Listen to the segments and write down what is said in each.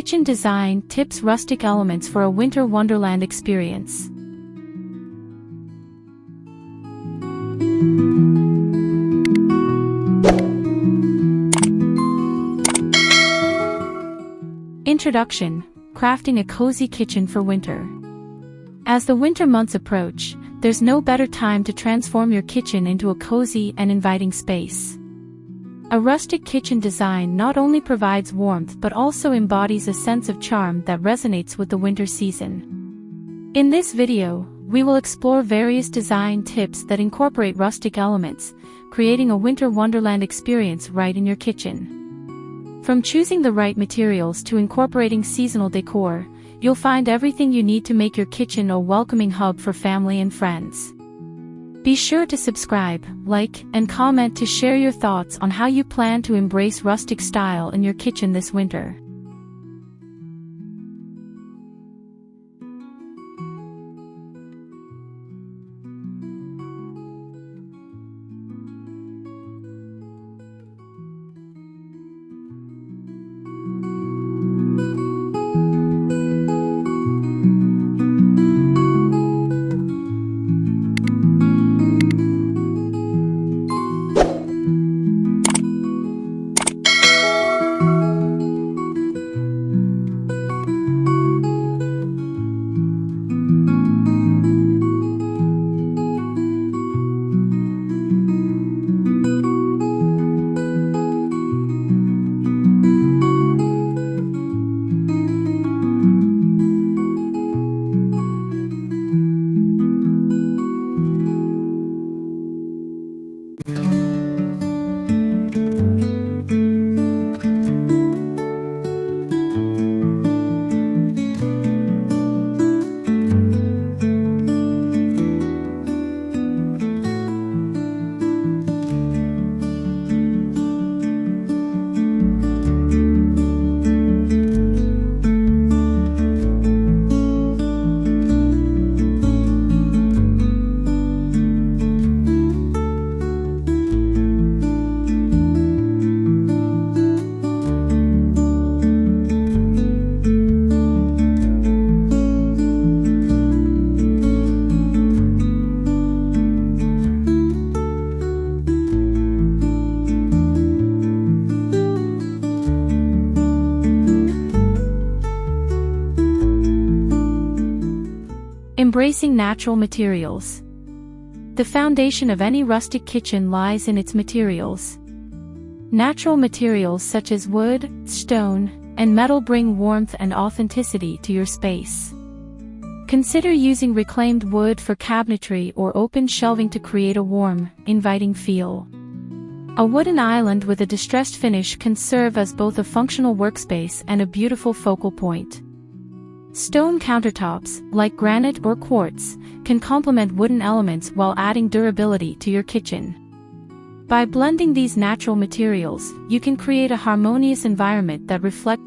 Kitchen Design Tips: Rustic Elements for a Winter Wonderland Experience. Introduction: Crafting a cozy kitchen for winter. As the winter months approach, there's no better time to transform your kitchen into a cozy and inviting space. A rustic kitchen design not only provides warmth but also embodies a sense of charm that resonates with the winter season. In this video, we will explore various design tips that incorporate rustic elements, creating a winter wonderland experience right in your kitchen. From choosing the right materials to incorporating seasonal decor, you'll find everything you need to make your kitchen a welcoming hub for family and friends. Be sure to subscribe, like, and comment to share your thoughts on how you plan to embrace rustic style in your kitchen this winter. Embracing natural materials. The foundation of any rustic kitchen lies in its materials. Natural materials such as wood, stone, and metal bring warmth and authenticity to your space. Consider using reclaimed wood for cabinetry or open shelving to create a warm, inviting feel. A wooden island with a distressed finish can serve as both a functional workspace and a beautiful focal point. Stone countertops, like granite or quartz, can complement wooden elements while adding durability to your kitchen. By blending these natural materials, you can create a harmonious environment that reflects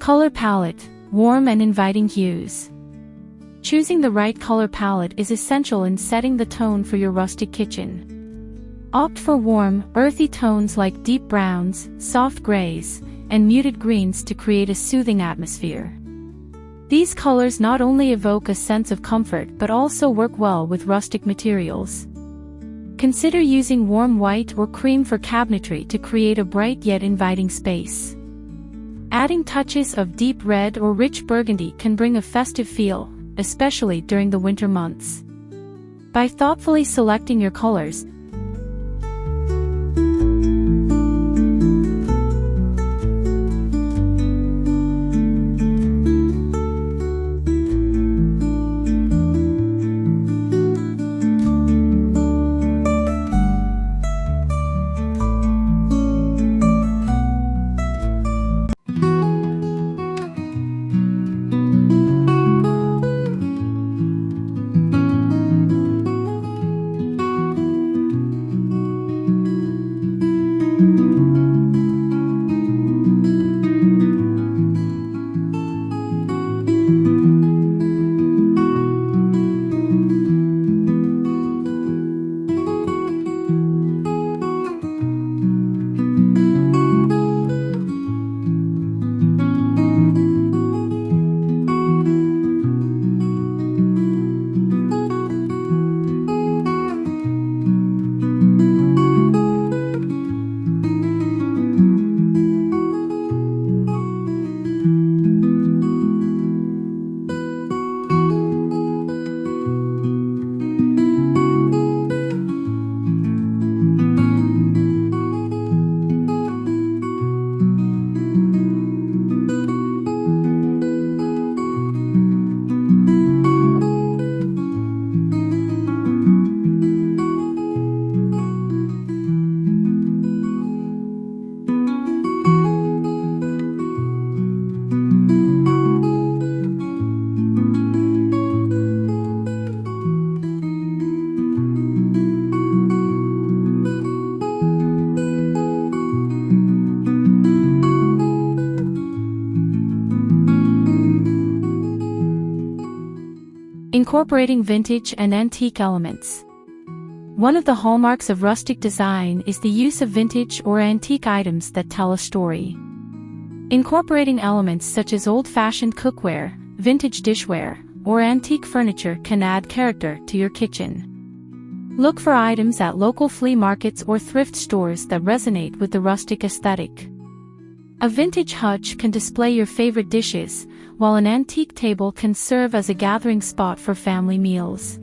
Color palette, warm and inviting hues. Choosing the right color palette is essential in setting the tone for your rustic kitchen. Opt for warm, earthy tones like deep browns, soft grays, and muted greens to create a soothing atmosphere. These colors not only evoke a sense of comfort but also work well with rustic materials. Consider using warm white or cream for cabinetry to create a bright yet inviting space. Adding touches of deep red or rich burgundy can bring a festive feel, especially during the winter months. By thoughtfully selecting your colors, incorporating vintage and antique elements. One of the hallmarks of rustic design is the use of vintage or antique items that tell a story. Incorporating elements such as old-fashioned cookware, vintage dishware, or antique furniture can add character to your kitchen. Look for items at local flea markets or thrift stores that resonate with the rustic aesthetic. A vintage hutch can display your favorite dishes, while an antique table can serve as a gathering spot for family meals.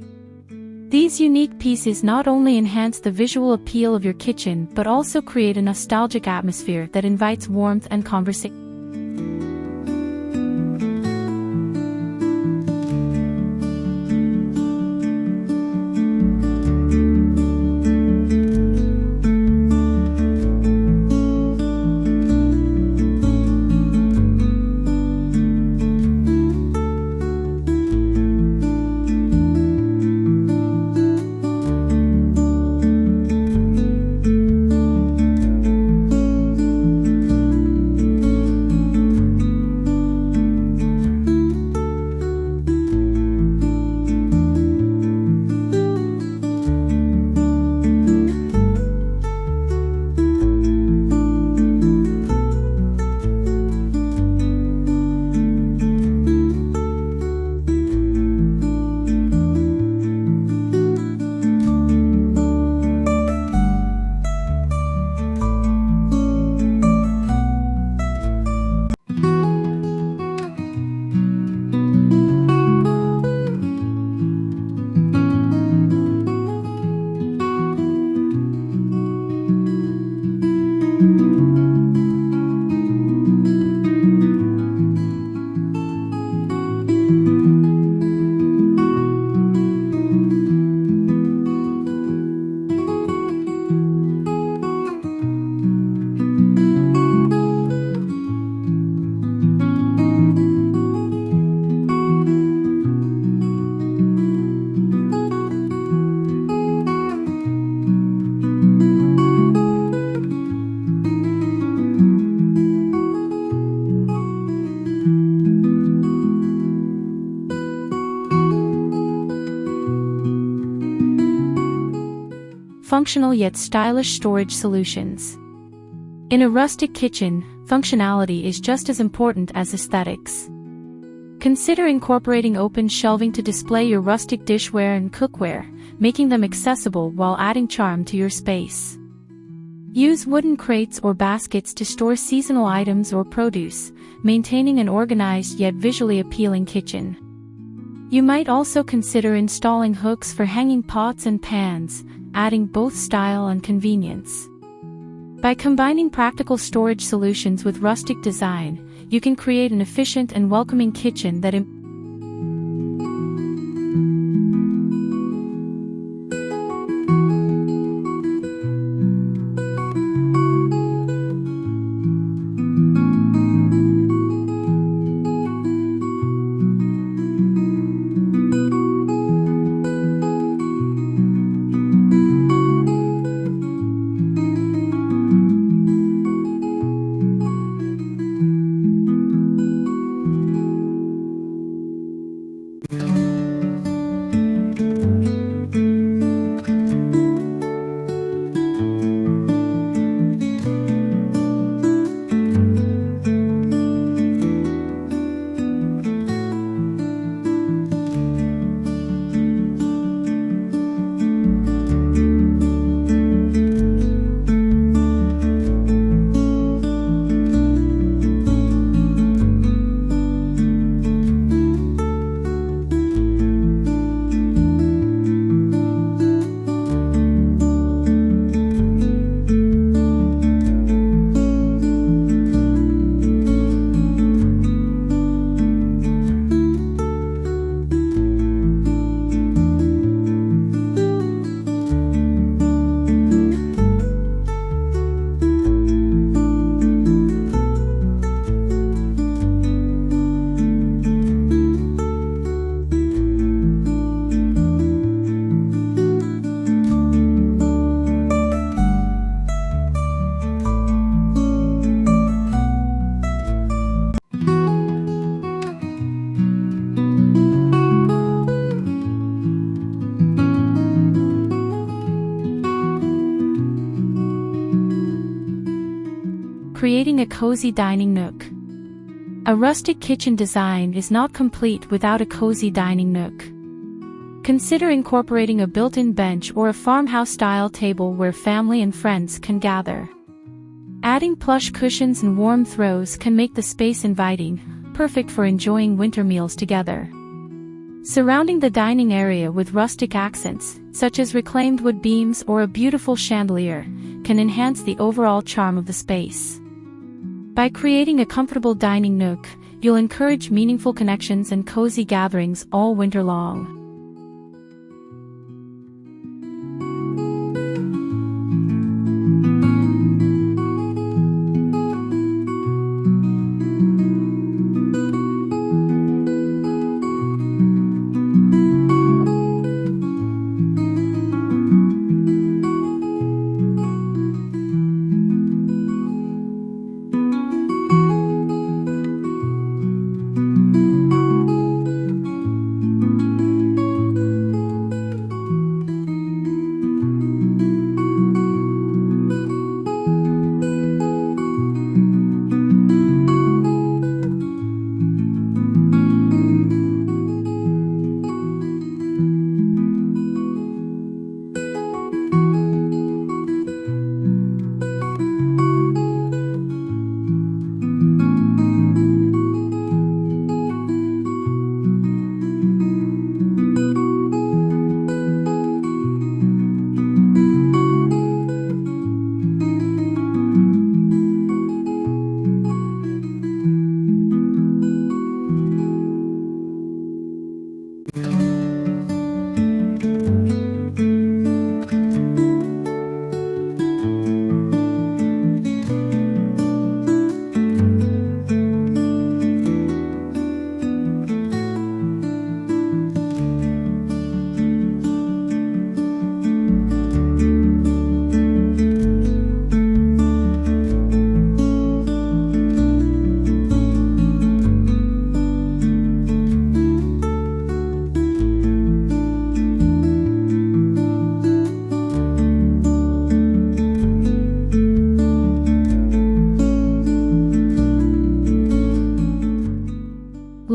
These unique pieces not only enhance the visual appeal of your kitchen but also create a nostalgic atmosphere that invites warmth and conversation. functional yet stylish storage solutions. In a rustic kitchen, functionality is just as important as aesthetics. Consider incorporating open shelving to display your rustic dishware and cookware, making them accessible while adding charm to your space. Use wooden crates or baskets to store seasonal items or produce, maintaining an organized yet visually appealing kitchen. You might also consider installing hooks for hanging pots and pans, adding both style and convenience. By combining practical storage solutions with rustic design, you can create an efficient and welcoming kitchen that creating a cozy dining nook. A rustic kitchen design is not complete without a cozy dining nook. Consider incorporating a built-in bench or a farmhouse-style table where family and friends can gather. Adding plush cushions and warm throws can make the space inviting, perfect for enjoying winter meals together. Surrounding the dining area with rustic accents, such as reclaimed wood beams or a beautiful chandelier, can enhance the overall charm of the space. By creating a comfortable dining nook, you'll encourage meaningful connections and cozy gatherings all winter long.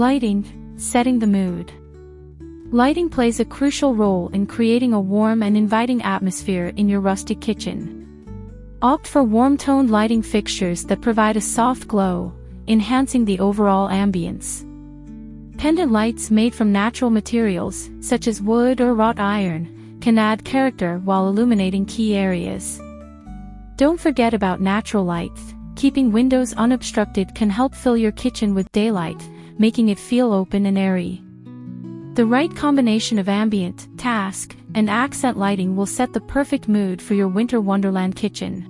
Lighting, setting the mood. Lighting plays a crucial role in creating a warm and inviting atmosphere in your rustic kitchen. Opt for warm-toned lighting fixtures that provide a soft glow, enhancing the overall ambience. Pendant lights made from natural materials, such as wood or wrought iron, can add character while illuminating key areas. Don't forget about natural light. Keeping windows unobstructed can help fill your kitchen with daylight, making it feel open and airy. The right combination of ambient, task, and accent lighting will set the perfect mood for your winter wonderland kitchen.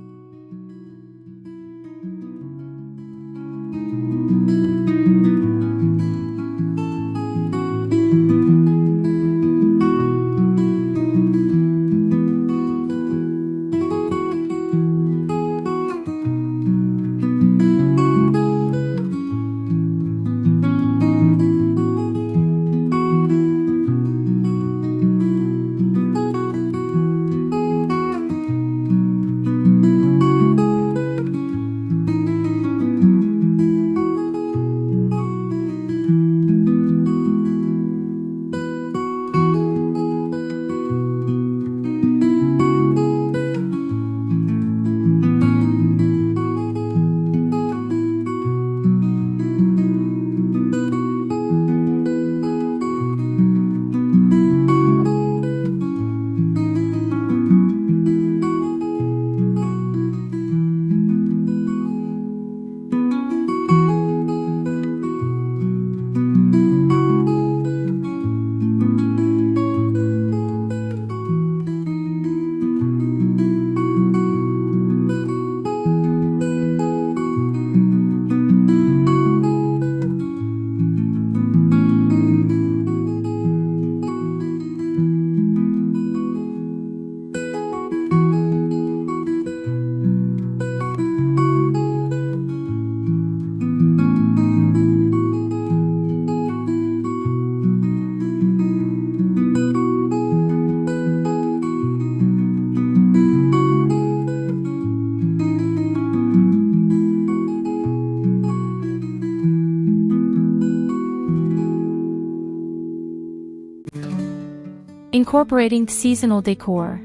Incorporating seasonal decor.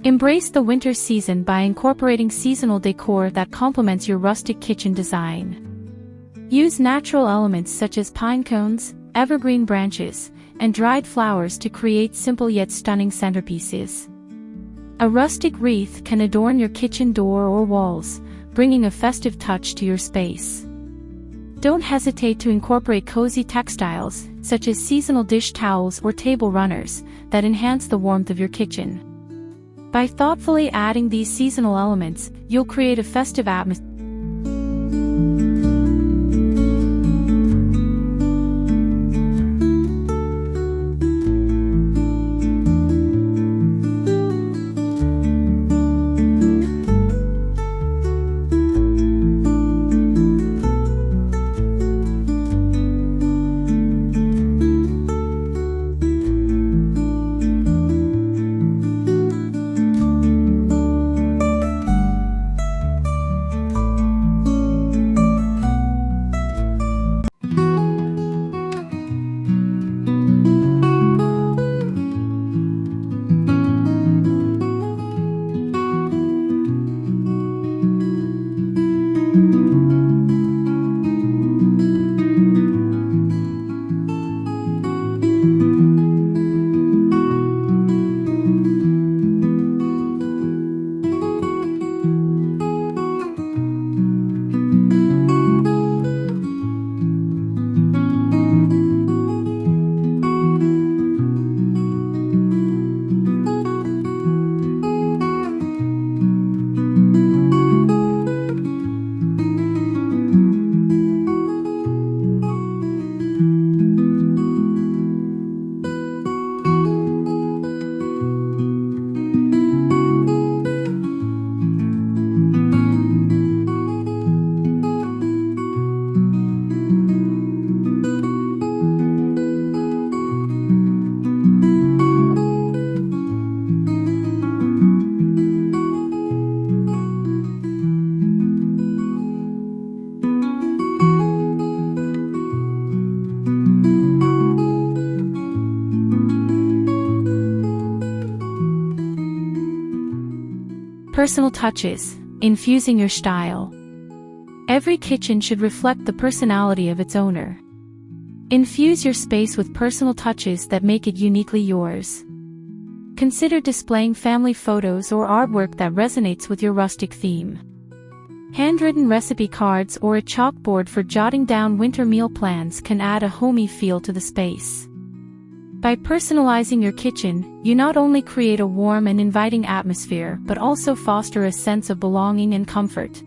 Embrace the winter season by incorporating seasonal decor that complements your rustic kitchen design. Use natural elements such as pine cones, evergreen branches, and dried flowers to create simple yet stunning centerpieces. A rustic wreath can adorn your kitchen door or walls, bringing a festive touch to your space. Don't hesitate to incorporate cozy textiles, such as seasonal dish towels or table runners, that enhance the warmth of your kitchen. By thoughtfully adding these seasonal elements, you'll create a festive atmosphere. Personal touches, infusing your style. Every kitchen should reflect the personality of its owner. Infuse your space with personal touches that make it uniquely yours. Consider displaying family photos or artwork that resonates with your rustic theme. Handwritten recipe cards or a chalkboard for jotting down winter meal plans can add a homey feel to the space. By personalizing your kitchen, you not only create a warm and inviting atmosphere but also foster a sense of belonging and comfort.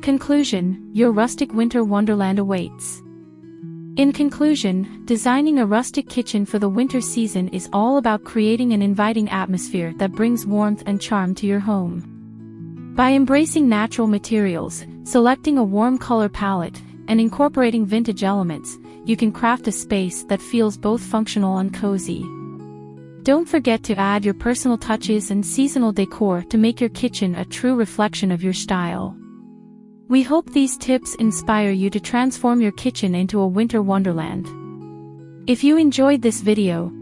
Conclusion: your rustic winter wonderland awaits. In conclusion, designing a rustic kitchen for the winter season is all about creating an inviting atmosphere that brings warmth and charm to your home. By embracing natural materials, selecting a warm color palette, and incorporating vintage elements, you can craft a space that feels both functional and cozy. Don't forget to add your personal touches and seasonal decor to make your kitchen a true reflection of your style. We hope these tips inspire you to transform your kitchen into a winter wonderland. If you enjoyed this video,